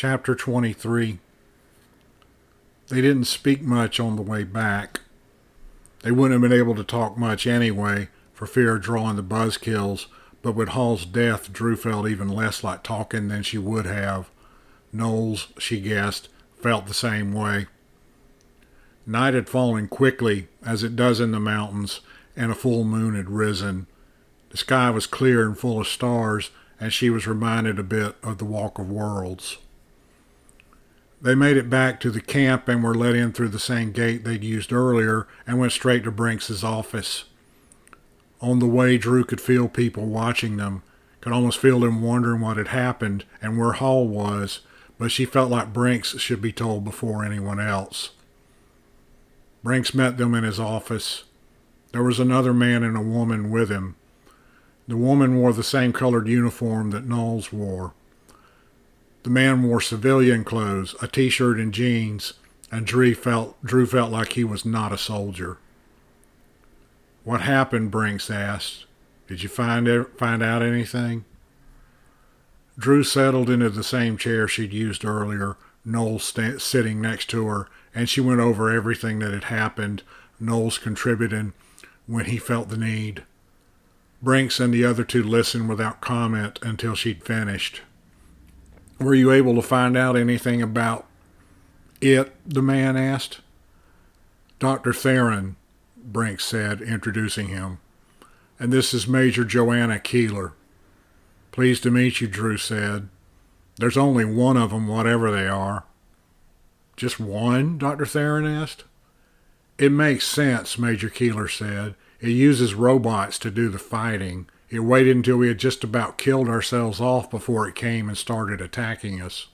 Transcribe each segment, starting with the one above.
Chapter 23. They didn't speak much on the way back. They wouldn't have been able to talk much anyway, for fear of drawing the buzzkills, but with Hall's death, Drew felt even less like talking than she would have. Knowles, she guessed, felt the same way. Night had fallen quickly, as it does in the mountains, and a full moon had risen. The sky was clear and full of stars, and she was reminded a bit of the Walk of Worlds. They made it back to the camp and were let in through the same gate they'd used earlier and went straight to Brinks's office. On the way, Drew could feel people watching them, could almost feel them wondering what had happened and where Hall was, but she felt like Brinks should be told before anyone else. Brinks met them in his office. There was another man and a woman with him. The woman wore the same colored uniform that Knowles wore. The man wore civilian clothes, a t-shirt and jeans, and Drew felt like he was not a soldier. "What happened?" Brinks asked. "Did you find out anything?" Drew settled into the same chair she'd used earlier, Knowles sitting next to her, and she went over everything that had happened, Knowles contributing when he felt the need. Brinks and the other two listened without comment until she'd finished. "Were you able to find out anything about it?" the man asked. "Dr. Theron," Brinks said, introducing him. "And this is Major Joanna Keeler." "Pleased to meet you," Drew said. "There's only one of them, whatever they are." "Just one?" Dr. Theron asked. "It makes sense," Major Keeler said. "It uses robots to do the fighting. It waited until we had just about killed ourselves off before it came and started attacking us."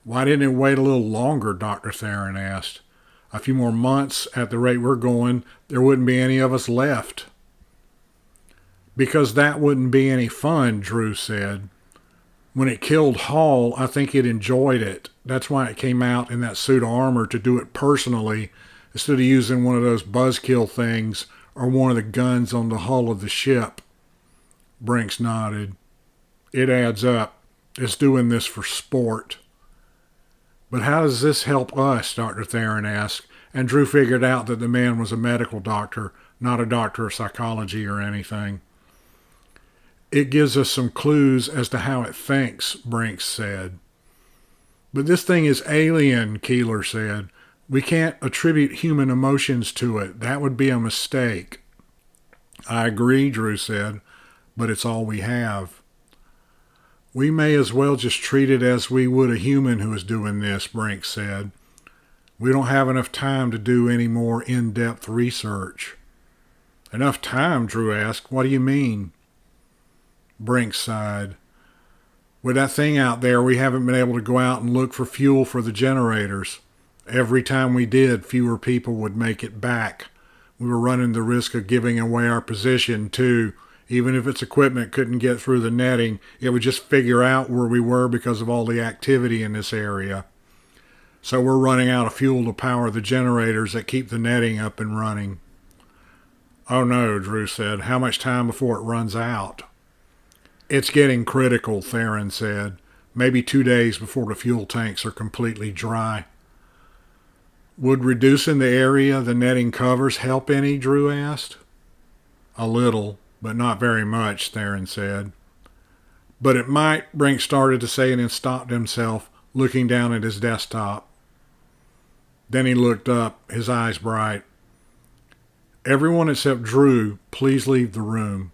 "Why didn't it wait a little longer?" Dr. Theron asked. "A few more months, at the rate we're going, there wouldn't be any of us left." "Because that wouldn't be any fun," Drew said. "When it killed Hall, I think it enjoyed it. That's why it came out in that suit of armor to do it personally, instead of using one of those buzzkill things or one of the guns on the hull of the ship." Brinks nodded. "It adds up. It's doing this for sport." "But how does this help us?" Dr. Theron asked, and Drew figured out that the man was a medical doctor, not a doctor of psychology or anything. "It gives us some clues as to how it thinks," Brinks said. "But this thing is alien," Keeler said. "We can't attribute human emotions to it. That would be a mistake." "I agree," Drew said, "but it's all we have." "We may as well just treat it as we would a human who is doing this," Brinks said. "We don't have enough time to do any more in-depth research." "Enough time?" Drew asked. "What do you mean?" Brinks sighed. "With that thing out there, we haven't been able to go out and look for fuel for the generators. Every time we did, fewer people would make it back. We were running the risk of giving away our position, too. Even if its equipment couldn't get through the netting, it would just figure out where we were because of all the activity in this area. So we're running out of fuel to power the generators that keep the netting up and running." "Oh no," Drew said. "How much time before it runs out?" "It's getting critical," Theron said. "Maybe 2 days before the fuel tanks are completely dry." "Would reducing the area the netting covers help any?" Drew asked. "A little, but not very much," Theron said. "But it might," Brink started to say and then stopped himself, looking down at his desktop. Then he looked up, his eyes bright. "Everyone except Drew, please leave the room."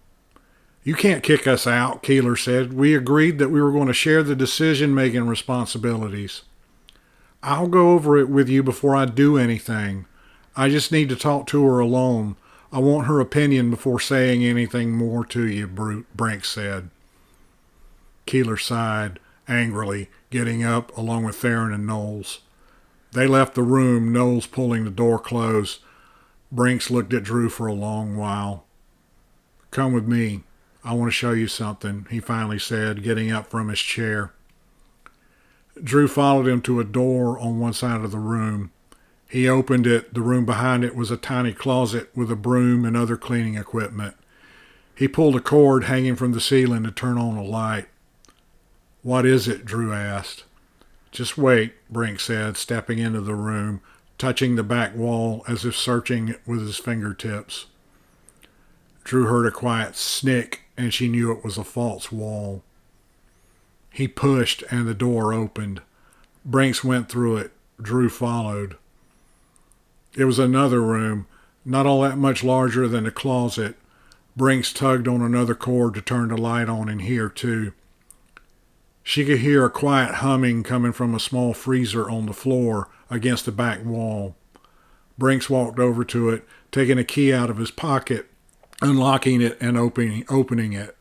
"You can't kick us out," Keeler said. "We agreed that we were going to share the decision-making responsibilities." "I'll go over it with you before I do anything. I just need to talk to her alone. I want her opinion before saying anything more to you," Brink said. Keeler sighed, angrily, getting up along with Theron and Knowles. They left the room, Knowles pulling the door closed. Brinks looked at Drew for a long while. "Come with me. I want to show you something," he finally said, getting up from his chair. Drew followed him to a door on one side of the room. He opened it. The room behind it was a tiny closet with a broom and other cleaning equipment. He pulled a cord hanging from the ceiling to turn on a light. What is it? Drew asked. Just wait, Brink said, stepping into the room, touching the back wall as if searching it with his fingertips. Drew heard a quiet snick, and she knew it was a false wall. He pushed, and the door opened. Brinks went through it. Drew followed. It was another room, not all that much larger than a closet. Brinks tugged on another cord to turn the light on in here, too. She could hear a quiet humming coming from a small freezer on the floor against the back wall. Brinks walked over to it, taking a key out of his pocket, unlocking it and opening it.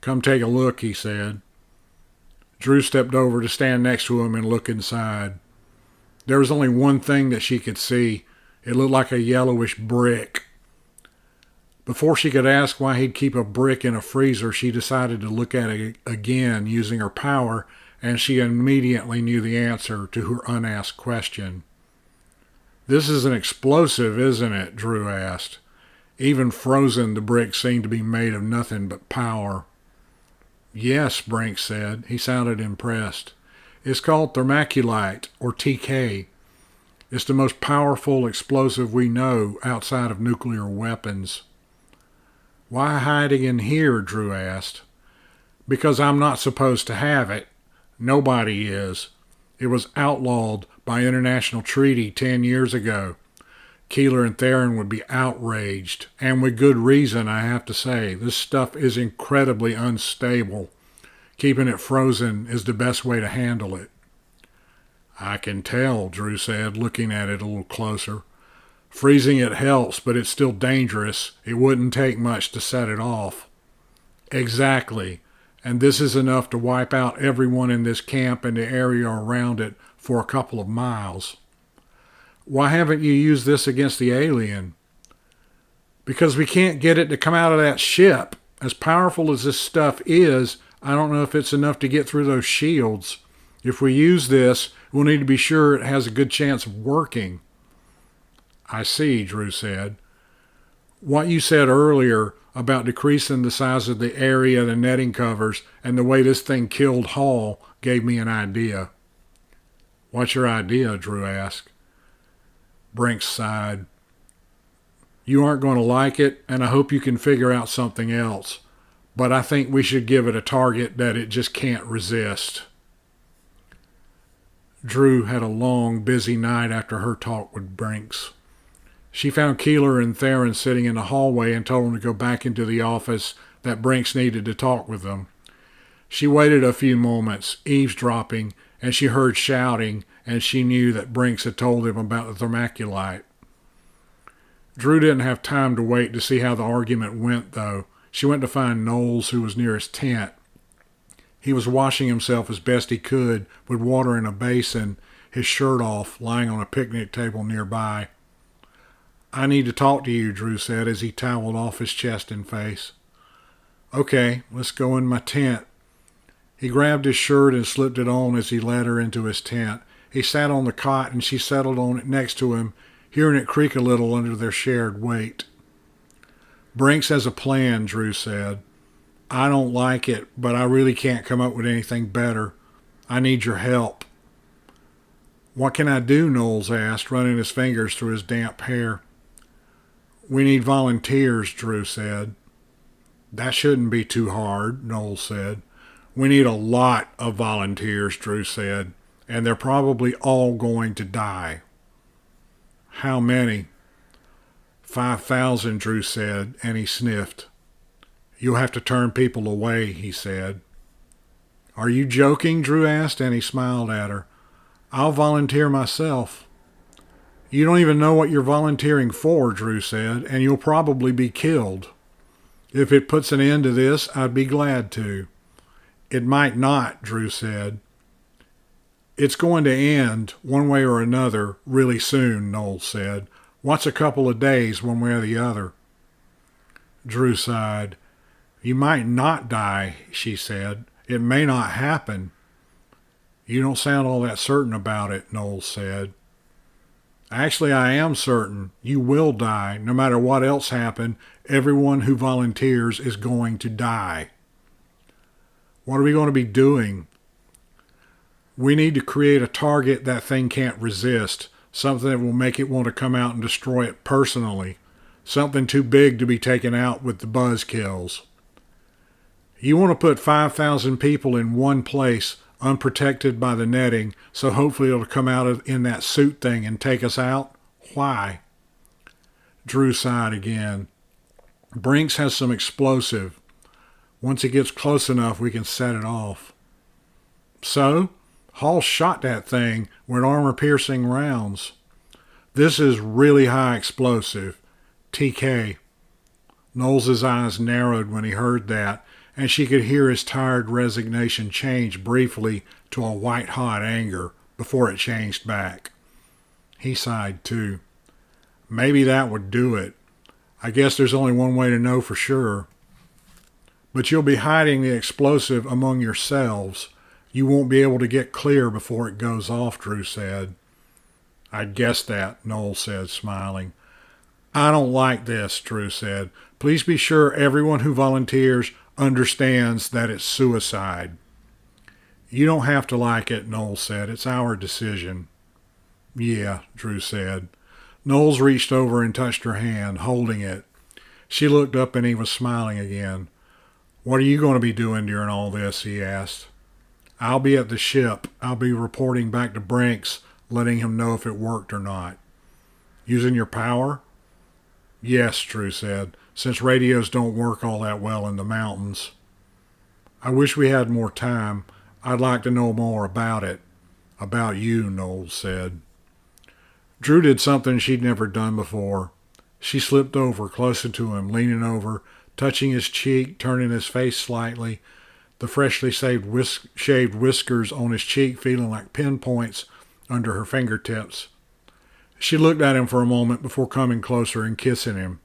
Come take a look, he said. Drew stepped over to stand next to him and look inside. There was only one thing that she could see. It looked like a yellowish brick. Before she could ask why he'd keep a brick in a freezer, she decided to look at it again using her power, and she immediately knew the answer to her unasked question. This is an explosive, isn't it? Drew asked. Even frozen, the brick seemed to be made of nothing but power. Yes, Brink said. He sounded impressed. It's called thermaculite, or TK. It's the most powerful explosive we know outside of nuclear weapons. Why hiding in here? Drew asked. Because I'm not supposed to have it. Nobody is. It was outlawed by international treaty 10 years ago. Keeler and Theron would be outraged, and with good reason, I have to say. This stuff is incredibly unstable. Keeping it frozen is the best way to handle it. I can tell, Drew said, looking at it a little closer. Freezing it helps, but it's still dangerous. It wouldn't take much to set it off. Exactly, and this is enough to wipe out everyone in this camp and the area around it for a couple of miles. Why haven't you used this against the alien? Because we can't get it to come out of that ship. As powerful as this stuff is, I don't know if it's enough to get through those shields. If we use this, we'll need to be sure it has a good chance of working. I see, Drew said. What you said earlier about decreasing the size of the area the netting covers and the way this thing killed Hall gave me an idea. What's your idea? Drew asked. Brinks sighed. You aren't going to like it, and I hope you can figure out something else. But I think we should give it a target that it just can't resist. Drew had a long, busy night after her talk with Brinks. She found Keeler and Theron sitting in the hallway and told them to go back into the office, that Brinks needed to talk with them. She waited a few moments, eavesdropping, and she heard shouting, and she knew that Brinks had told him about the thermaculite. Drew didn't have time to wait to see how the argument went, though. She went to find Knowles, who was near his tent. He was washing himself as best he could, with water in a basin, his shirt off, lying on a picnic table nearby. I need to talk to you, Drew said as he toweled off his chest and face. Okay, let's go in my tent. He grabbed his shirt and slipped it on as he led her into his tent. He sat on the cot and she settled on it next to him, hearing it creak a little under their shared weight. Brinks has a plan, Drew said. I don't like it, but I really can't come up with anything better. I need your help. What can I do? Knowles asked, running his fingers through his damp hair. We need volunteers, Drew said. That shouldn't be too hard, Knowles said. We need a lot of volunteers, Drew said, and they're probably all going to die. How many? 5,000, Drew said, and he sniffed. You'll have to turn people away, he said. Are you joking? Drew asked, and he smiled at her. I'll volunteer myself. You don't even know what you're volunteering for, Drew said, and you'll probably be killed. If it puts an end to this, I'd be glad to. It might not, Drew said. It's going to end, one way or another, really soon, Knowles said. What's a couple of days, one way or the other? Drew sighed. You might not die, she said. It may not happen. You don't sound all that certain about it, Knowles said. Actually, I am certain. You will die. No matter what else happened, everyone who volunteers is going to die. What are we going to be doing? We need to create a target that thing can't resist, something that will make it want to come out and destroy it personally, something too big to be taken out with the buzz kills. You want to put 5,000 people in one place, unprotected by the netting, so hopefully it'll come out in that suit thing and take us out? Why? Drew sighed again. Brinks has some explosive. Once it gets close enough, we can set it off. So, Hall shot that thing with armor-piercing rounds. This is really high explosive. TK. Knowles' eyes narrowed when he heard that, and she could hear his tired resignation change briefly to a white-hot anger before it changed back. He sighed too. Maybe that would do it. I guess there's only one way to know for sure. But you'll be hiding the explosive among yourselves. You won't be able to get clear before it goes off, Drew said. I guessed that, Knowles said, smiling. I don't like this, Drew said. Please be sure everyone who volunteers understands that it's suicide. You don't have to like it, Knowles said. It's our decision. Yeah, Drew said. Knowles reached over and touched her hand, holding it. She looked up and he was smiling again. What are you going to be doing during all this? He asked. I'll be at the ship. I'll be reporting back to Brinks, letting him know if it worked or not. Using your power? Yes, Drew said, since radios don't work all that well in the mountains. I wish we had more time. I'd like to know more about it. About you, Knowles said. Drew did something she'd never done before. She slipped over, closer to him, leaning over, touching his cheek, turning his face slightly, the freshly shaved whiskers on his cheek feeling like pinpoints under her fingertips. She looked at him for a moment before coming closer and kissing him.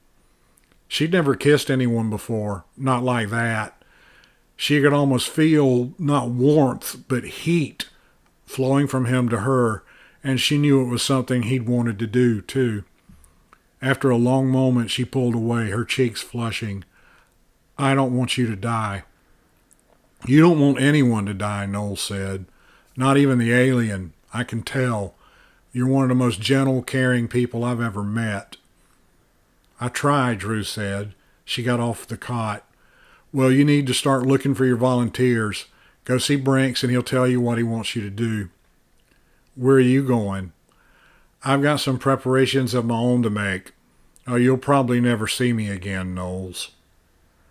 She'd never kissed anyone before, not like that. She could almost feel not warmth, but heat flowing from him to her, and she knew it was something he'd wanted to do, too. After a long moment, she pulled away, her cheeks flushing. I don't want you to die. You don't want anyone to die, Knowles said. Not even the alien. I can tell. You're one of the most gentle, caring people I've ever met. I try, Drew said. She got off the cot. Well, you need to start looking for your volunteers. Go see Brinks and he'll tell you what he wants you to do. Where are you going? I've got some preparations of my own to make. Oh, you'll probably never see me again, Knowles.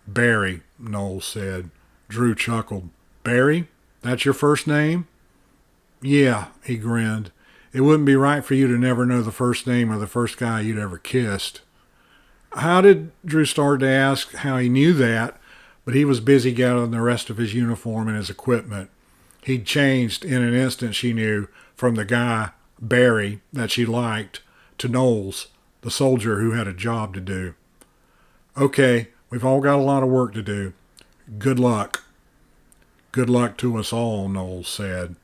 Barry, Knowles said. Drew chuckled. Barry? That's your first name? Yeah, he grinned. It wouldn't be right for you to never know the first name of the first guy you'd ever kissed. How did Drew start to ask how he knew that, but he was busy gathering the rest of his uniform and his equipment. He'd changed in an instant, she knew, from the guy, Barry, that she liked, to Knowles, the soldier who had a job to do. Okay, we've all got a lot of work to do. Good luck. Good luck to us all, Knowles said.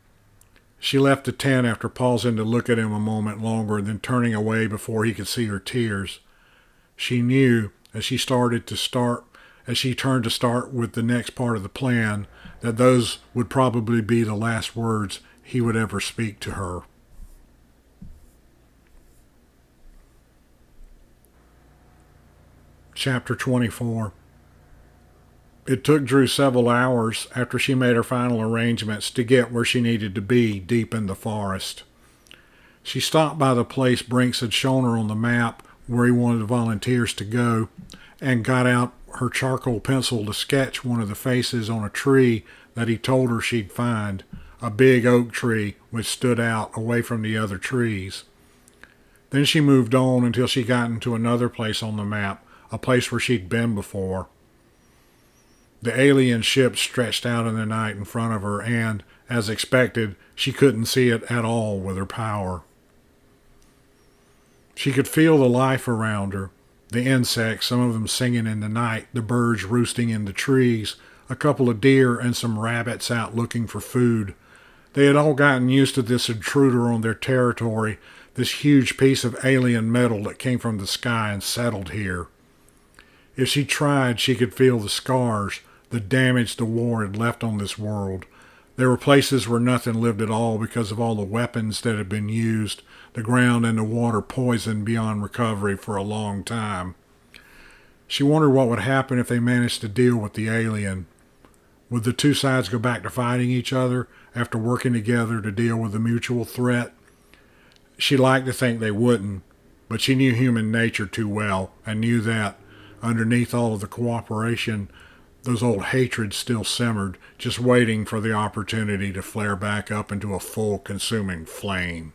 She left the tent after pausing to look at him a moment longer, then turning away before he could see her tears. She knew, as she turned to start with the next part of the plan, that those would probably be the last words he would ever speak to her. Chapter 24. It took Drew several hours after she made her final arrangements to get where she needed to be deep in the forest. She stopped by the place Brinks had shown her on the map where he wanted the volunteers to go and got out her charcoal pencil to sketch one of the faces on a tree that he told her she'd find, a big oak tree which stood out away from the other trees. Then she moved on until she got into another place on the map, a place where she'd been before. The alien ship stretched out in the night in front of her and, as expected, she couldn't see it at all with her power. She could feel the life around her, the insects, some of them singing in the night, the birds roosting in the trees, a couple of deer and some rabbits out looking for food. They had all gotten used to this intruder on their territory, this huge piece of alien metal that came from the sky and settled here. If she tried, she could feel the scars, the damage the war had left on this world, There were places where nothing lived at all because of all the weapons that had been used, the ground and the water poisoned beyond recovery for a long time. She wondered what would happen if they managed to deal with the alien. Would the two sides go back to fighting each other after working together to deal with the mutual threat? She liked to think they wouldn't, but she knew human nature too well and knew that, underneath all of the cooperation, those old hatreds still simmered, just waiting for the opportunity to flare back up into a full consuming flame.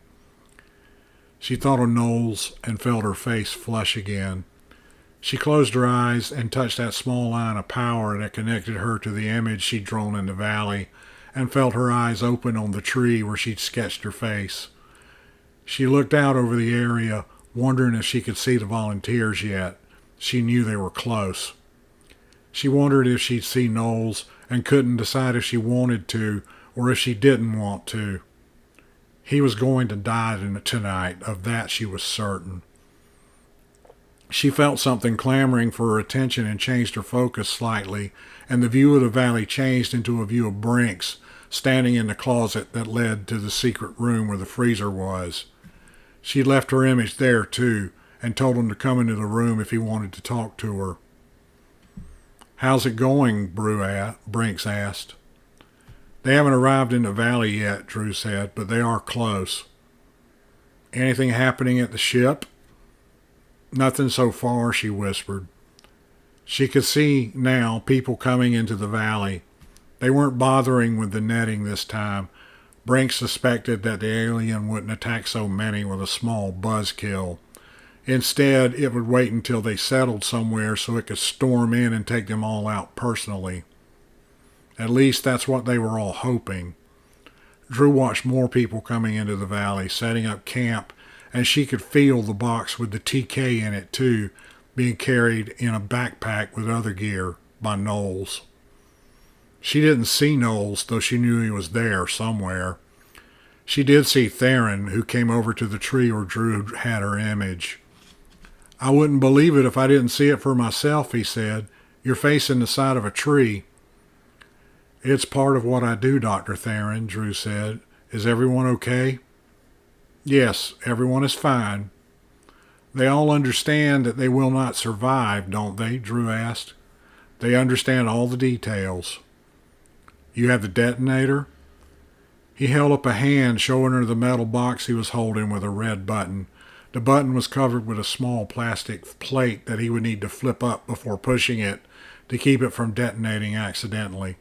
She thought of Knowles and felt her face flush again. She closed her eyes and touched that small line of power that connected her to the image she'd drawn in the valley, and felt her eyes open on the tree where she'd sketched her face. She looked out over the area, wondering if she could see the volunteers yet. She knew they were close. She wondered if she'd see Knowles and couldn't decide if she wanted to or if she didn't want to. He was going to die tonight, of that she was certain. She felt something clamoring for her attention and changed her focus slightly, and the view of the valley changed into a view of Brinks, standing in the closet that led to the secret room where the freezer was. She left her image there, too, and told him to come into the room if he wanted to talk to her. "How's it going?" Brinks asked. "They haven't arrived in the valley yet," Drew said, "but they are close." "Anything happening at the ship?" "Nothing so far," she whispered. She could see now people coming into the valley. They weren't bothering with the netting this time. Brinks suspected that the alien wouldn't attack so many with a small buzzkill. Instead, it would wait until they settled somewhere so it could storm in and take them all out personally. At least that's what they were all hoping. Drew watched more people coming into the valley, setting up camp, and she could feel the box with the TK in it too, being carried in a backpack with other gear by Knowles. She didn't see Knowles, though she knew he was there somewhere. She did see Theron, who came over to the tree where Drew had her image. "I wouldn't believe it if I didn't see it for myself," he said. "You're facing the side of a tree." "It's part of what I do, Dr. Theron," Drew said. "Is everyone okay?" "Yes, everyone is fine." "They all understand that they will not survive, don't they?" Drew asked. "They understand all the details." "You have the detonator?" He held up a hand, showing her the metal box he was holding with a red button. The button was covered with a small plastic plate that he would need to flip up before pushing it to keep it from detonating accidentally.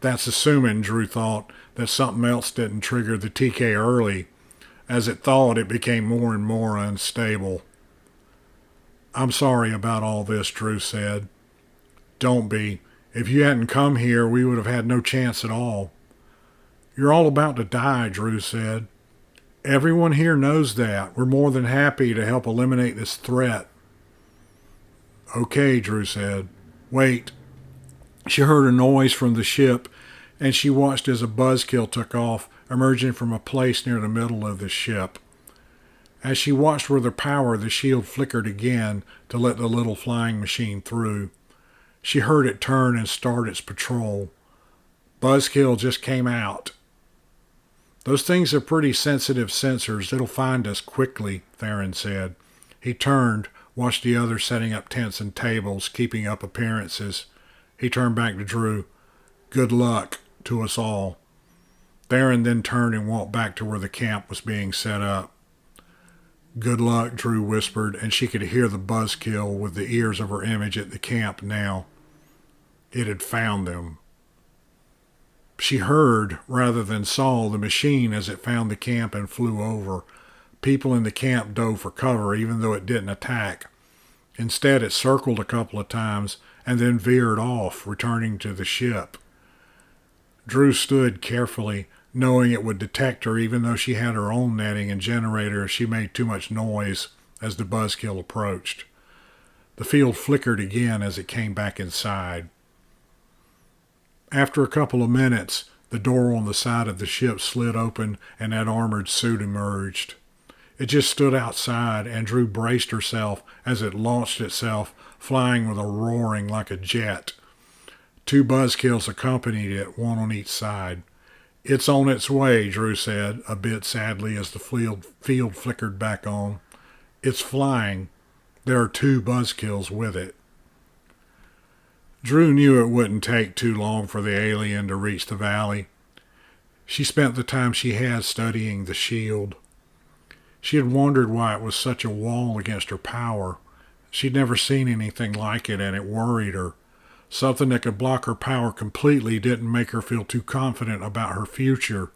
That's assuming, Drew thought, that something else didn't trigger the TK early. As it thawed, it became more and more unstable. "I'm sorry about all this," Drew said. "Don't be. If you hadn't come here, we would have had no chance at all." "You're all about to die," Drew said. "Everyone here knows that. We're more than happy to help eliminate this threat." "Okay," Drew said. "Wait." She heard a noise from the ship, and she watched as a buzzkill took off, emerging from a place near the middle of the ship. As she watched with her power, the shield flickered again to let the little flying machine through. She heard it turn and start its patrol. "Buzzkill just came out." "Those things are pretty sensitive sensors. It'll find us quickly," Theron said. He turned, watched the others setting up tents and tables, keeping up appearances. He turned back to Drew. "Good luck to us all." Theron then turned and walked back to where the camp was being set up. "Good luck," Drew whispered, and she could hear the buzzkill with the ears of her image at the camp now. It had found them. She heard, rather than saw, the machine as it found the camp and flew over. People in the camp dove for cover, even though it didn't attack. Instead, it circled a couple of times and then veered off, returning to the ship. Drew stood carefully, knowing it would detect her even though she had her own netting and generator if she made too much noise as the buzzkill approached. The field flickered again as it came back inside. After a couple of minutes, the door on the side of the ship slid open and that armored suit emerged. It just stood outside, and Drew braced herself as it launched itself, flying with a roaring like a jet. 2 buzzkills accompanied it, one on each side. It's on its way, Drew said, a bit sadly as the field flickered back on. It's flying. There are 2 buzzkills with it. Drew knew it wouldn't take too long for the alien to reach the valley. She spent the time she had studying the shield. She had wondered why it was such a wall against her power. She'd never seen anything like it, and it worried her. Something that could block her power completely didn't make her feel too confident about her future.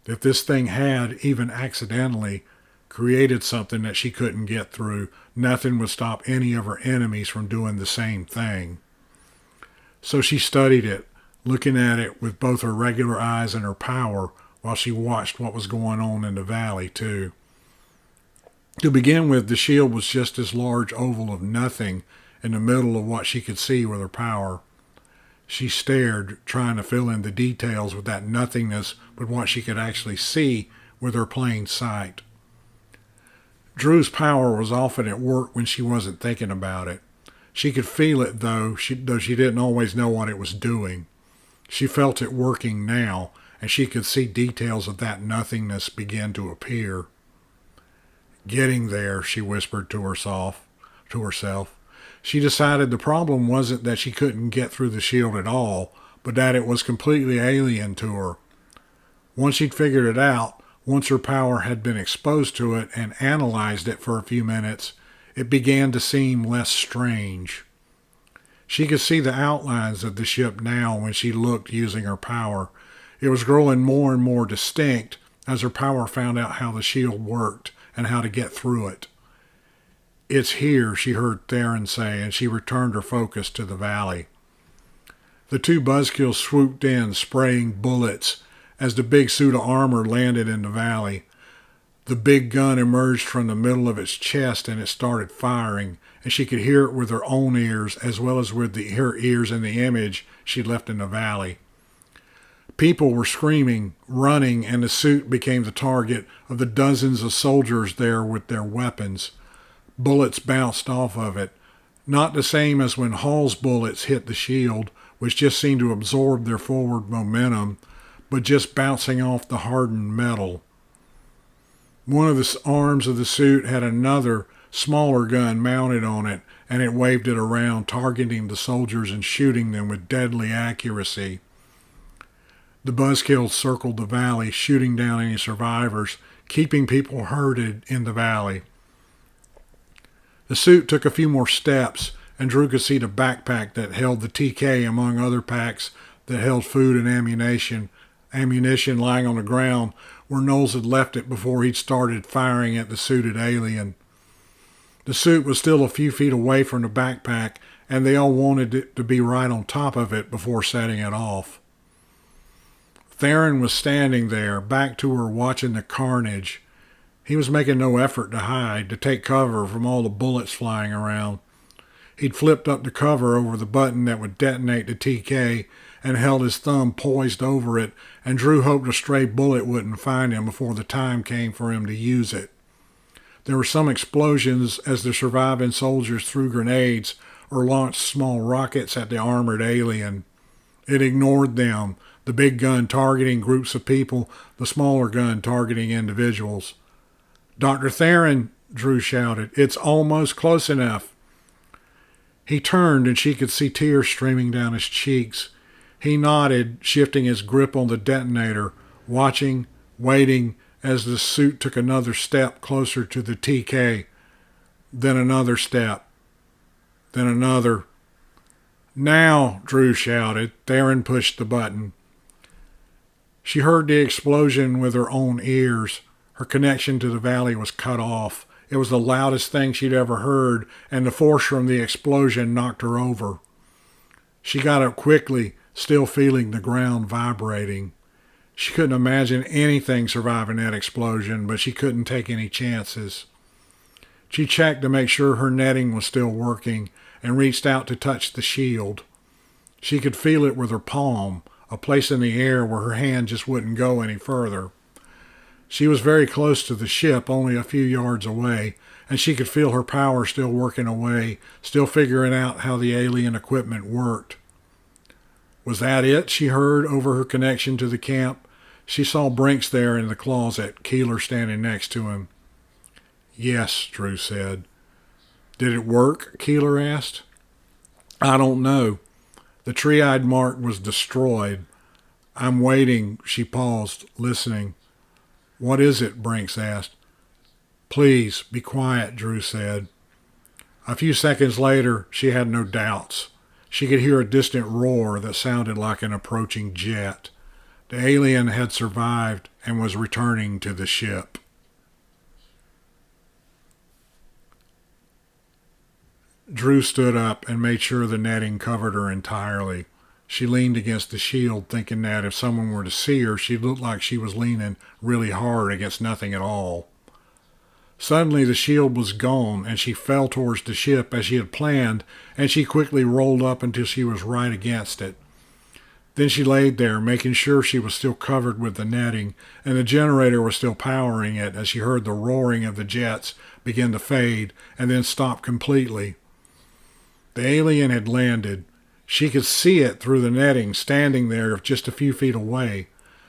If this thing had, even accidentally, created something that she couldn't get through, nothing would stop any of her enemies from doing the same thing. So she studied it, looking at it with both her regular eyes and her power, while she watched what was going on in the valley, too. To begin with, the shield was just this large oval of nothing in the middle of what she could see with her power. She stared, trying to fill in the details with that nothingness with what she could actually see with her plain sight. Drew's power was often at work when she wasn't thinking about it. She could feel it, though she didn't always know what it was doing. She felt it working now, and she could see details of that nothingness begin to appear. Getting there, she whispered to herself. She decided the problem wasn't that she couldn't get through the shield at all, but that it was completely alien to her. Once she'd figured it out, once her power had been exposed to it and analyzed it for a few minutes, it began to seem less strange. She could see the outlines of the ship now when she looked using her power. It was growing more and more distinct as her power found out how the shield worked and how to get through it. It's here, she heard Theron say, and she returned her focus to the valley. The 2 buzzkills swooped in, spraying bullets as the big suit of armor landed in the valley. The big gun emerged from the middle of its chest and it started firing, and she could hear it with her own ears as well as with her ears in the image she'd left in the valley. People were screaming, running, and the suit became the target of the dozens of soldiers there with their weapons. Bullets bounced off of it, not the same as when Hall's bullets hit the shield, which just seemed to absorb their forward momentum, but just bouncing off the hardened metal. One of the arms of the suit had another, smaller gun mounted on it, and it waved it around, targeting the soldiers and shooting them with deadly accuracy. The buzzkills circled the valley, shooting down any survivors, keeping people herded in the valley. The suit took a few more steps, and Drew could see the backpack that held the TK among other packs that held food and ammunition lying on the ground where Knowles had left it before he'd started firing at the suited alien. The suit was still a few feet away from the backpack, and they all wanted it to be right on top of it before setting it off. Theron was standing there, back to her, watching the carnage. He was making no effort to hide, to take cover from all the bullets flying around. He'd flipped up the cover over the button that would detonate the TK and held his thumb poised over it, and Drew hoped a stray bullet wouldn't find him before the time came for him to use it. There were some explosions as the surviving soldiers threw grenades or launched small rockets at the armored alien. It ignored them, the big gun targeting groups of people, the smaller gun targeting individuals. "Dr. Theron," Drew shouted, "it's almost close enough." He turned and she could see tears streaming down his cheeks. He nodded, shifting his grip on the detonator, watching, waiting as the suit took another step closer to the TK. Then another step. Then another. "Now," Drew shouted. Theron pushed the button. She heard the explosion with her own ears. Her connection to the valley was cut off. It was the loudest thing she'd ever heard, and the force from the explosion knocked her over. She got up quickly, still feeling the ground vibrating. She couldn't imagine anything surviving that explosion, but she couldn't take any chances. She checked to make sure her netting was still working and reached out to touch the shield. She could feel it with her palm, a place in the air where her hand just wouldn't go any further. She was very close to the ship, only a few yards away, and she could feel her power still working away, still figuring out how the alien equipment worked. Was that it? She heard over her connection to the camp. She saw Brinks there in the closet, Keeler standing next to him. Yes, Drew said. Did it work? Keeler asked. I don't know. The tree-eyed mark was destroyed. I'm waiting. She paused, listening. What is it? Brinks asked. Please, be quiet, Drew said. A few seconds later, she had no doubts. She could hear a distant roar that sounded like an approaching jet. The alien had survived and was returning to the ship. Drew stood up and made sure the netting covered her entirely. She leaned against the shield, thinking that if someone were to see her, she'd look like she was leaning really hard against nothing at all. Suddenly the shield was gone, and she fell towards the ship as she had planned, and she quickly rolled up until she was right against it. Then she laid there, making sure she was still covered with the netting, and the generator was still powering it as she heard the roaring of the jets begin to fade and then stop completely. The alien had landed. She could see it through the netting, standing there just a few feet away.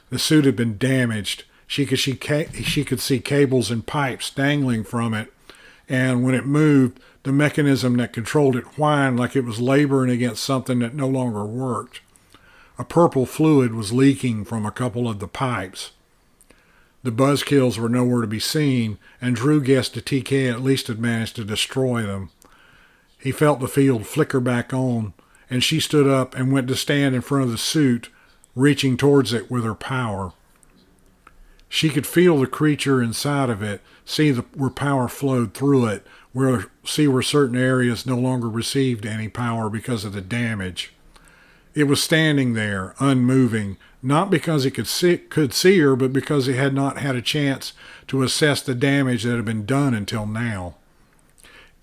The suit had been damaged. She could see cables and pipes dangling from it, and when it moved, the mechanism that controlled it whined like it was laboring against something that no longer worked. A purple fluid was leaking from a couple of the pipes. The buzzkills were nowhere to be seen, and Drew guessed the TK at least had managed to destroy them. He felt the field flicker back on, and she stood up and went to stand in front of the suit, reaching towards it with her power. She could feel the creature inside of it, see where power flowed through it, see where certain areas no longer received any power because of the damage. It was standing there, unmoving, not because it could see her, but because it had not had a chance to assess the damage that had been done until now.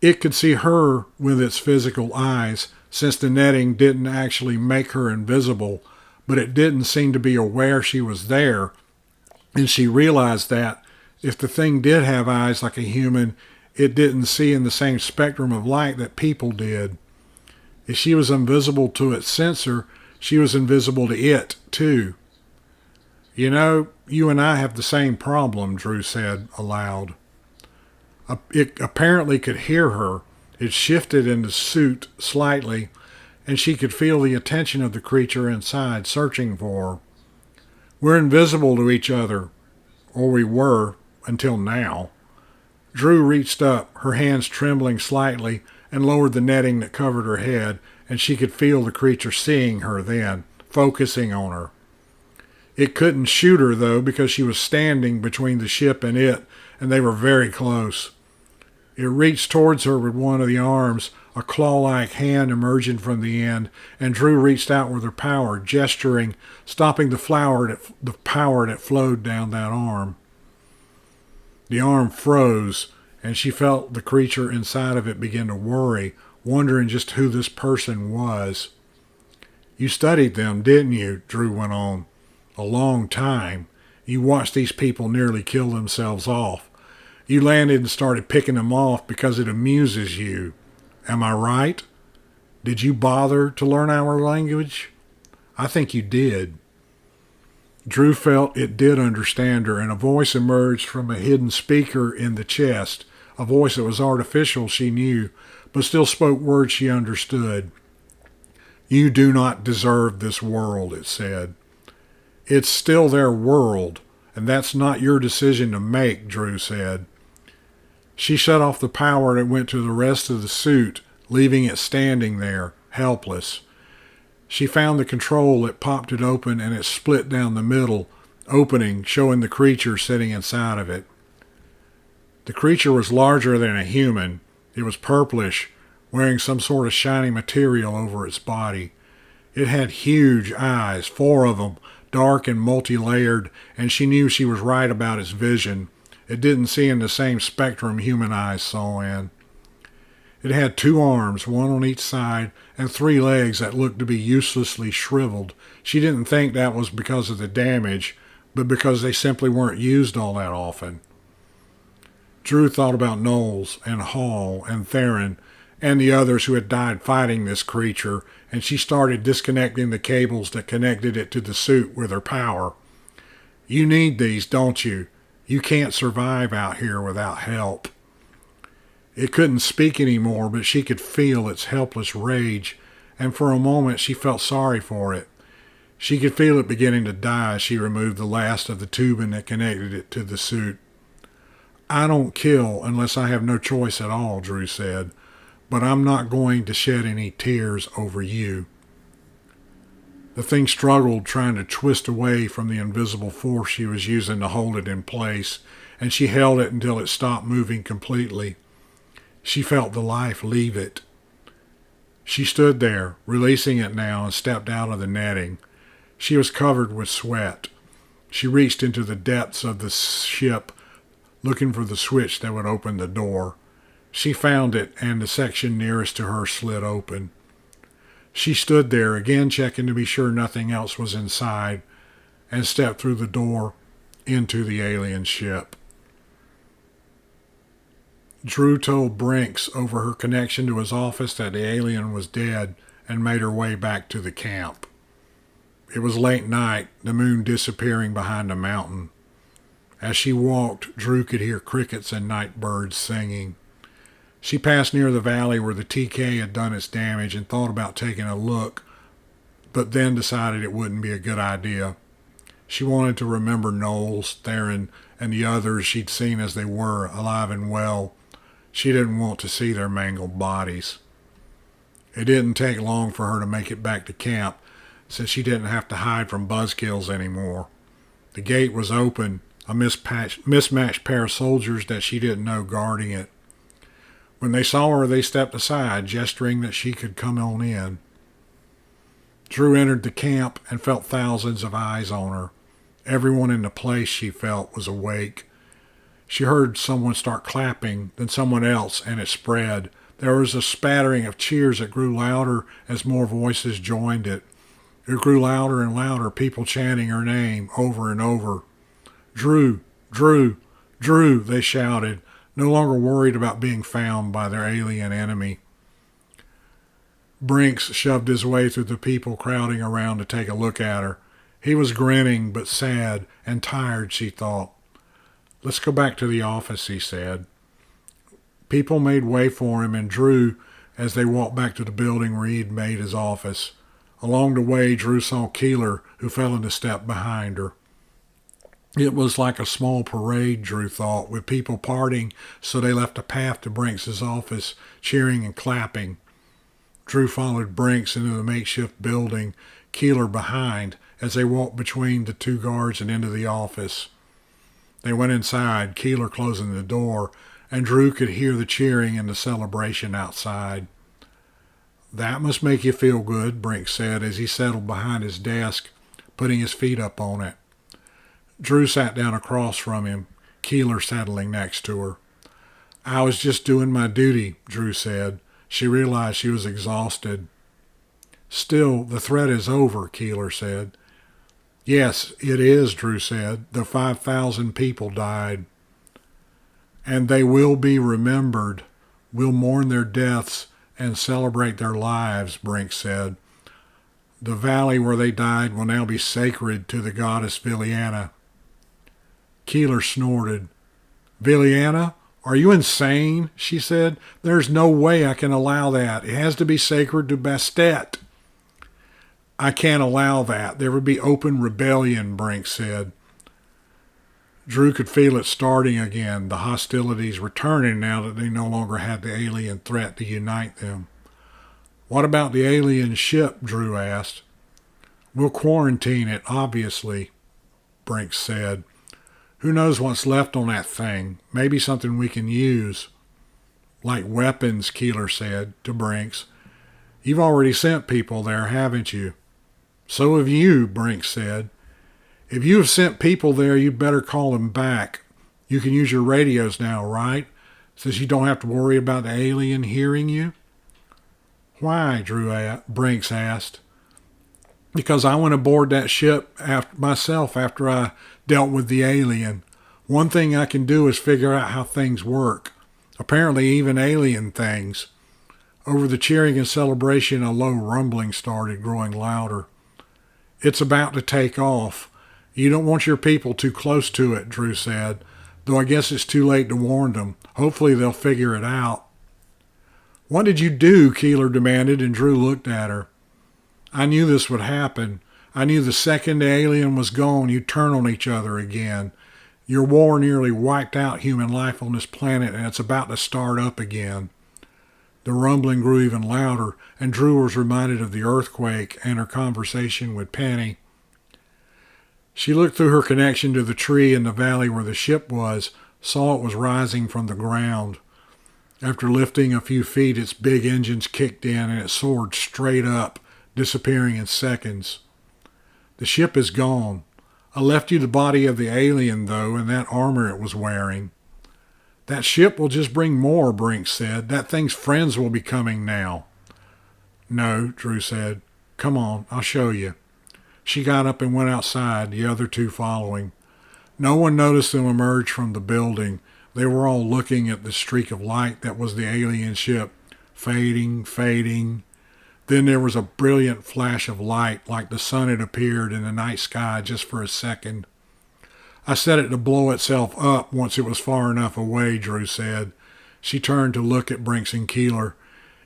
It could see her with its physical eyes, since the netting didn't actually make her invisible, but it didn't seem to be aware she was there, and she realized that if the thing did have eyes like a human, it didn't see in the same spectrum of light that people did. If she was invisible to its sensor, she was invisible to it, too. You know, you and I have the same problem, Drew said aloud. It apparently could hear her. It shifted in the suit slightly, and she could feel the attention of the creature inside, searching for her. We're invisible to each other, or we were, until now. Drew reached up, her hands trembling slightly, and lowered the netting that covered her head, and she could feel the creature seeing her then, focusing on her. It couldn't shoot her, though, because she was standing between the ship and it, and they were very close. It reached towards her with one of the arms, a claw-like hand emerging from the end, and Drew reached out with her power, gesturing, stopping the power that flowed down that arm. The arm froze, and she felt the creature inside of it begin to worry, wondering just who this person was. You studied them, didn't you? Drew went on. A long time. You watched these people nearly kill themselves off. You landed and started picking them off because it amuses you. Am I right? Did you bother to learn our language? I think you did. Drew felt it did understand her, and a voice emerged from a hidden speaker in the chest, a voice that was artificial, she knew, but still spoke words she understood. You do not deserve this world, it said. It's still their world, and that's not your decision to make, Drew said. She shut off the power and went to the rest of the suit, leaving it standing there, helpless. She found the control that popped it open, and it split down the middle, opening, showing the creature sitting inside of it. The creature was larger than a human. It was purplish, wearing some sort of shiny material over its body. It had huge eyes, 4 of them, dark and multi-layered, and she knew she was right about its vision. It didn't see in the same spectrum human eyes saw in. It had 2 arms, 1 on each side, and 3 legs that looked to be uselessly shriveled. She didn't think that was because of the damage, but because they simply weren't used all that often. Drew thought about Knowles and Hall and Theron and the others who had died fighting this creature, and she started disconnecting the cables that connected it to the suit with her power. You need these, don't you? You can't survive out here without help." It couldn't speak anymore, but she could feel its helpless rage, and for a moment she felt sorry for it. She could feel it beginning to die as she removed the last of the tubing that connected it to the suit. "I don't kill unless I have no choice at all," Drew said, "but I'm not going to shed any tears over you." The thing struggled, trying to twist away from the invisible force she was using to hold it in place, and she held it until it stopped moving completely. She felt the life leave it. She stood there, releasing it now, and stepped out of the netting. She was covered with sweat. She reached into the depths of the ship, looking for the switch that would open the door. She found it, and the section nearest to her slid open. She stood there, again checking to be sure nothing else was inside, and stepped through the door into the alien ship. Drew told Brinks over her connection to his office that the alien was dead and made her way back to the camp. It was late night, the moon disappearing behind a mountain. As she walked, Drew could hear crickets and night birds singing. She passed near the valley where the TK had done its damage and thought about taking a look, but then decided it wouldn't be a good idea. She wanted to remember Knowles, Theron, and the others she'd seen as they were, alive and well. She didn't want to see their mangled bodies. It didn't take long for her to make it back to camp, since she didn't have to hide from buzzkills anymore. The gate was open, a mismatched pair of soldiers that she didn't know guarding it. When they saw her, they stepped aside, gesturing that she could come on in. Drew entered the camp and felt thousands of eyes on her. Everyone in the place, she felt, was awake. She heard someone start clapping, then someone else, and it spread. There was a spattering of cheers that grew louder as more voices joined it. It grew louder and louder, people chanting her name over and over. "Drew, Drew, Drew," they shouted, no longer worried about being found by their alien enemy. Brinks shoved his way through the people crowding around to take a look at her. He was grinning, but sad and tired, she thought. "Let's go back to the office," he said. People made way for him and Drew as they walked back to the building where he'd made his office. Along the way, Drew saw Keeler, who fell into step behind her. It was like a small parade, Drew thought, with people parting, so they left a path to Brinks' office, cheering and clapping. Drew followed Brinks into the makeshift building, Keeler behind, as they walked between the two guards and into the office. They went inside, Keeler closing the door, and Drew could hear the cheering and the celebration outside. "That must make you feel good," Brinks said as he settled behind his desk, putting his feet up on it. Drew sat down across from him, Keeler settling next to her. "I was just doing my duty," Drew said. She realized she was exhausted. "Still, the threat is over," Keeler said. "Yes, it is," Drew said. "The 5,000 people died. And they will be remembered. We'll mourn their deaths and celebrate their lives," Brinks said. "The valley where they died will now be sacred to the goddess Viliana." Keeler snorted. "Viliana? Are you insane?" she said. "There's no way I can allow that. It has to be sacred to Bastet." "I can't allow that. There would be open rebellion," Brinks said. Drew could feel it starting again, the hostilities returning now that they no longer had the alien threat to unite them. "What about the alien ship?" Drew asked. "We'll quarantine it, obviously," Brinks said. "Who knows what's left on that thing? Maybe something we can use." "Like weapons," Keeler said to Brinks. "You've already sent people there, haven't you?" "So have you," Brinks said. "If you have sent people there, you'd better call them back. You can use your radios now, right? Since you don't have to worry about the alien hearing you." "Why?" Brinks asked. "Because I went aboard that ship myself after I dealt with the alien. One thing I can do is figure out how things work. Apparently even alien things." Over the cheering and celebration, a low rumbling started, growing louder. "It's about to take off. You don't want your people too close to it, Drew said, though I guess it's too late to warn them. Hopefully they'll figure it out. What did you do? Keeler demanded, and Drew looked at her. I knew this would happen. I knew the second the alien was gone, you'd turn on each other again. Your war nearly wiped out human life on this planet, and it's about to start up again. The rumbling grew even louder, and Drew was reminded of the earthquake and her conversation with Penny. She looked through her connection to the tree in the valley where the ship was, saw it was rising from the ground. After lifting a few feet, its big engines kicked in, and it soared straight up, disappearing in seconds. The ship is gone. I left you the body of the alien, though, and that armor it was wearing. That ship will just bring more, Brink said. That thing's friends will be coming now. No, Drew said. Come on, I'll show you. She got up and went outside, the other two following. No one noticed them emerge from the building. They were all looking at the streak of light that was the alien ship, fading, fading. Then there was a brilliant flash of light, like the sun had appeared in the night sky just for a second. I set it to blow itself up once it was far enough away, Drew said. She turned to look at Brinks and Keeler.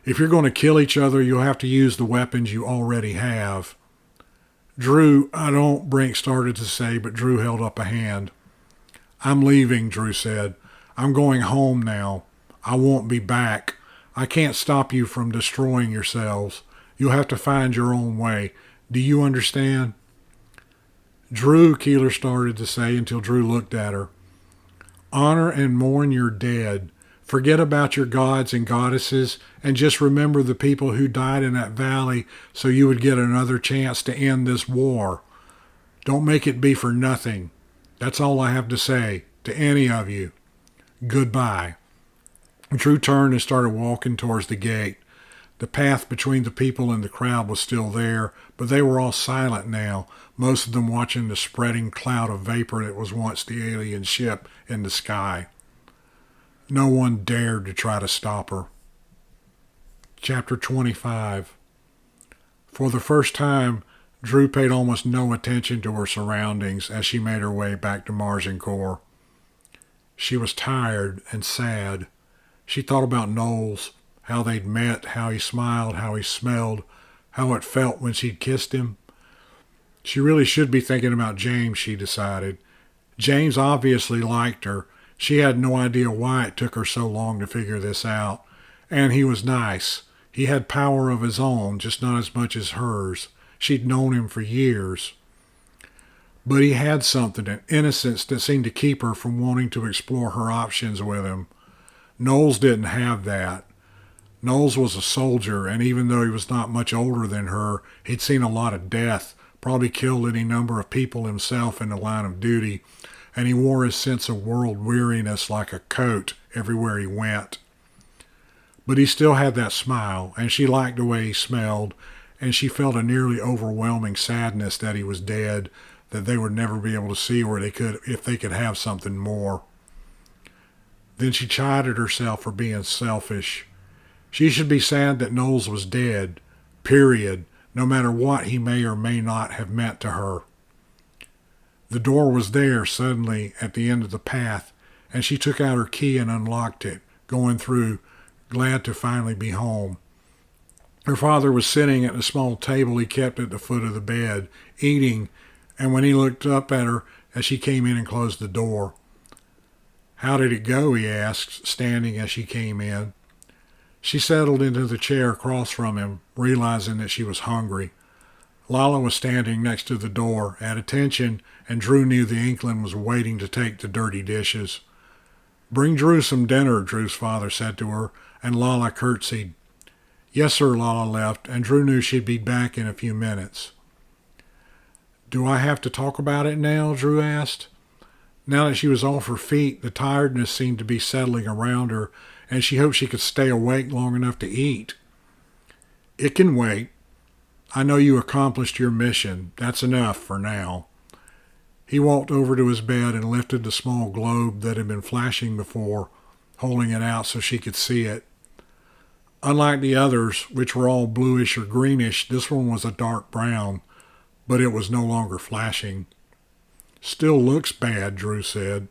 If you're going to kill each other, you'll have to use the weapons you already have. Drew, I don't, Brinks started to say, but Drew held up a hand. I'm leaving, Drew said. I'm going home now. I won't be back. I can't stop you from destroying yourselves. You'll have to find your own way. Do you understand? Drew, Keeler started to say until Drew looked at her. Honor and mourn your dead. Forget about your gods and goddesses and just remember the people who died in that valley so you would get another chance to end this war. Don't make it be for nothing. That's all I have to say to any of you. Goodbye. Drew turned and started walking towards the gate. The path between the people and the crowd was still there, but they were all silent now, most of them watching the spreading cloud of vapor that was once the alien ship in the sky. No one dared to try to stop her. Chapter 25. For the first time, Drew paid almost no attention to her surroundings as she made her way back to Margincourt. She was tired and sad. She thought about Knowles, how they'd met, how he smiled, how he smelled, how it felt when she'd kissed him. She really should be thinking about James, she decided. James obviously liked her. She had no idea why it took her so long to figure this out. And he was nice. He had power of his own, just not as much as hers. She'd known him for years. But he had something, an innocence that seemed to keep her from wanting to explore her options with him. Knowles didn't have that. Knowles was a soldier, and even though he was not much older than her, he'd seen a lot of death, probably killed any number of people himself in the line of duty, and he wore his sense of world weariness like a coat everywhere he went. But he still had that smile, and she liked the way he smelled, and she felt a nearly overwhelming sadness that he was dead, that they would never be able to see where they could if they could have something more. Then she chided herself for being selfish. She should be sad that Knowles was dead, period, no matter what he may or may not have meant to her. The door was there suddenly at the end of the path, and she took out her key and unlocked it, going through, glad to finally be home. Her father was sitting at a small table he kept at the foot of the bed, eating, and when he looked up at her as she came in and closed the door. How did it go? He asked, standing as she came in. She settled into the chair across from him, realizing that she was hungry. Lala was standing next to the door, at attention, and Drew knew the Inkling was waiting to take the dirty dishes. Bring Drew some dinner, Drew's father said to her, and Lala curtsied. Yes, sir, Lala left, and Drew knew she'd be back in a few minutes. Do I have to talk about it now? Drew asked. Now that she was off her feet, the tiredness seemed to be settling around her, and she hoped she could stay awake long enough to eat. It can wait. I know you accomplished your mission. That's enough for now. He walked over to his bed and lifted the small globe that had been flashing before, holding it out so she could see it. Unlike the others, which were all bluish or greenish, this one was a dark brown, but it was no longer flashing. Still looks bad, Drew said.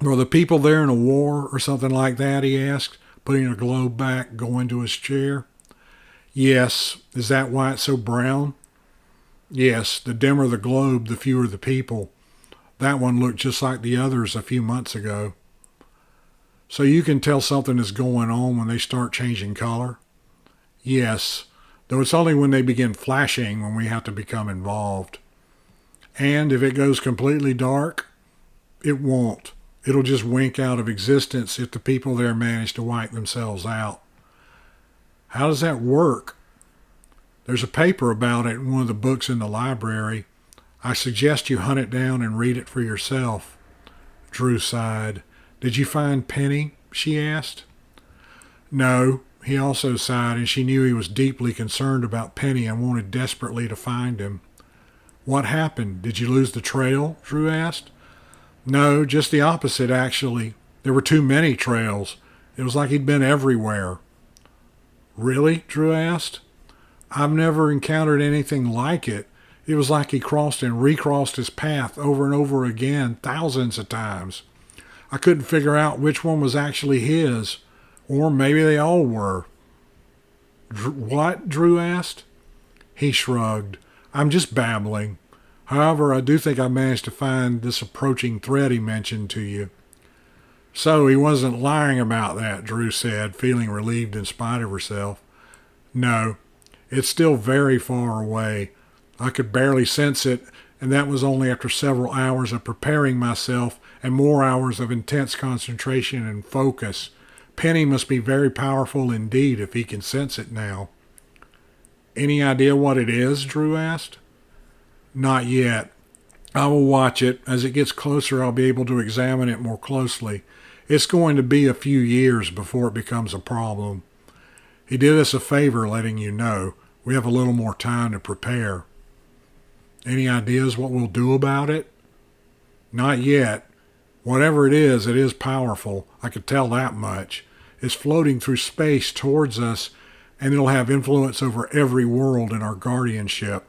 Were the people there in a war or something like that, he asked, putting a globe back, going to his chair. Yes. Is that why it's so brown? Yes, the dimmer the globe, the fewer the people. That one looked just like the others a few months ago. So you can tell something is going on when they start changing color? Yes, though it's only when they begin flashing when we have to become involved. And if it goes completely dark, it won't. It'll just wink out of existence if the people there manage to wipe themselves out. How does that work? There's a paper about it in one of the books in the library. I suggest you hunt it down and read it for yourself. Drew sighed. Did you find Penny? She asked. No, he also sighed, and she knew he was deeply concerned about Penny and wanted desperately to find him. What happened? Did you lose the trail? Drew asked. No, just the opposite, actually. There were too many trails. It was like he'd been everywhere. Really? Drew asked. I've never encountered anything like it. It was like he crossed and recrossed his path over and over again, thousands of times. I couldn't figure out which one was actually his, or maybe they all were. What? Drew asked. He shrugged. I'm just babbling. However, I do think I managed to find this approaching threat he mentioned to you. So he wasn't lying about that, Drew said, feeling relieved in spite of herself. No, it's still very far away. I could barely sense it, and that was only after several hours of preparing myself and more hours of intense concentration and focus. Penny must be very powerful indeed if he can sense it now. Any idea what it is? Drew asked. Not yet. I will watch it. As it gets closer, I'll be able to examine it more closely. It's going to be a few years before it becomes a problem. He did us a favor letting you know. We have a little more time to prepare. Any ideas what we'll do about it? Not yet. Whatever it is powerful. I could tell that much. It's floating through space towards us, and it'll have influence over every world in our guardianship.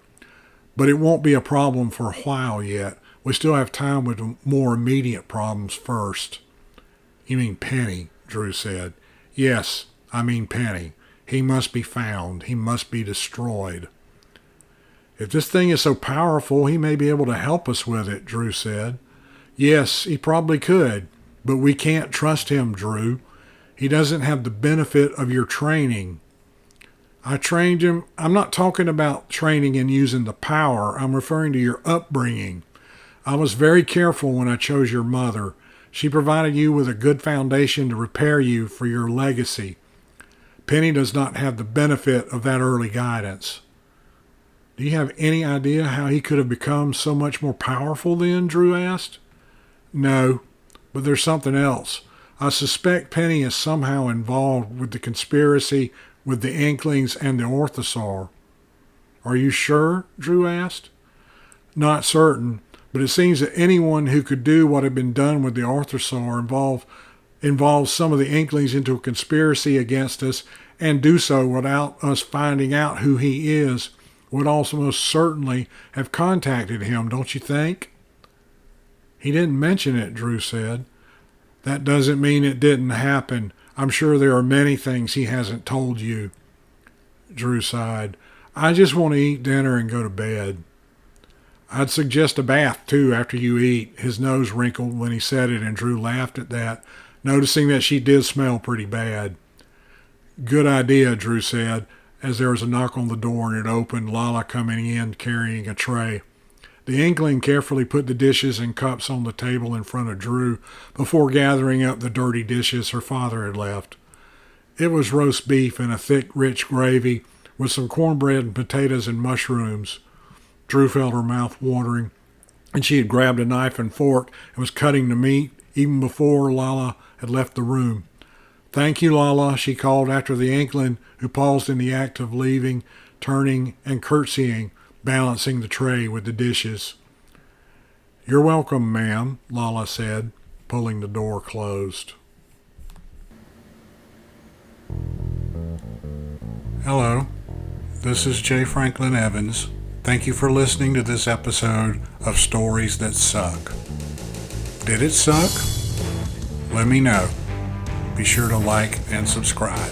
But it won't be a problem for a while yet. We still have time with more immediate problems first. You mean Penny, Drew said. Yes, I mean Penny. He must be found. He must be destroyed. If this thing is so powerful, he may be able to help us with it, Drew said. Yes, he probably could, but we can't trust him, Drew. He doesn't have the benefit of your training. I trained him. I'm not talking about training and using the power. I'm referring to your upbringing. I was very careful when I chose your mother. She provided you with a good foundation to prepare you for your legacy. Penny does not have the benefit of that early guidance. Do you have any idea how he could have become so much more powerful then? Drew asked. No, but there's something else. I suspect Penny is somehow involved with the conspiracy with the Inklings and the Orthosaur. Are you sure? Drew asked. Not certain, but it seems that anyone who could do what had been done with the Orthosaur involves some of the Inklings into a conspiracy against us, and do so without us finding out who he is, would also most certainly have contacted him, don't you think? He didn't mention it, Drew said. That doesn't mean it didn't happen. I'm sure there are many things he hasn't told you. Drew sighed. I just want to eat dinner and go to bed. I'd suggest a bath, too, after you eat. His nose wrinkled when he said it, and Drew laughed at that, noticing that she did smell pretty bad. Good idea, Drew said, as there was a knock on the door and it opened, Lala coming in carrying a tray. The Inkling carefully put the dishes and cups on the table in front of Drew before gathering up the dirty dishes her father had left. It was roast beef in a thick, rich gravy with some cornbread and potatoes and mushrooms. Drew felt her mouth watering, and she had grabbed a knife and fork and was cutting the meat even before Lala had left the room. Thank you, Lala, she called after the Inkling, who paused in the act of leaving, turning and curtsying, balancing the tray with the dishes. You're welcome, ma'am, Lala said, pulling the door closed. Hello, this is J. Franklin Evans. Thank you for listening to this episode of Stories That Suck. Did it suck? Let me know. Be sure to like and subscribe.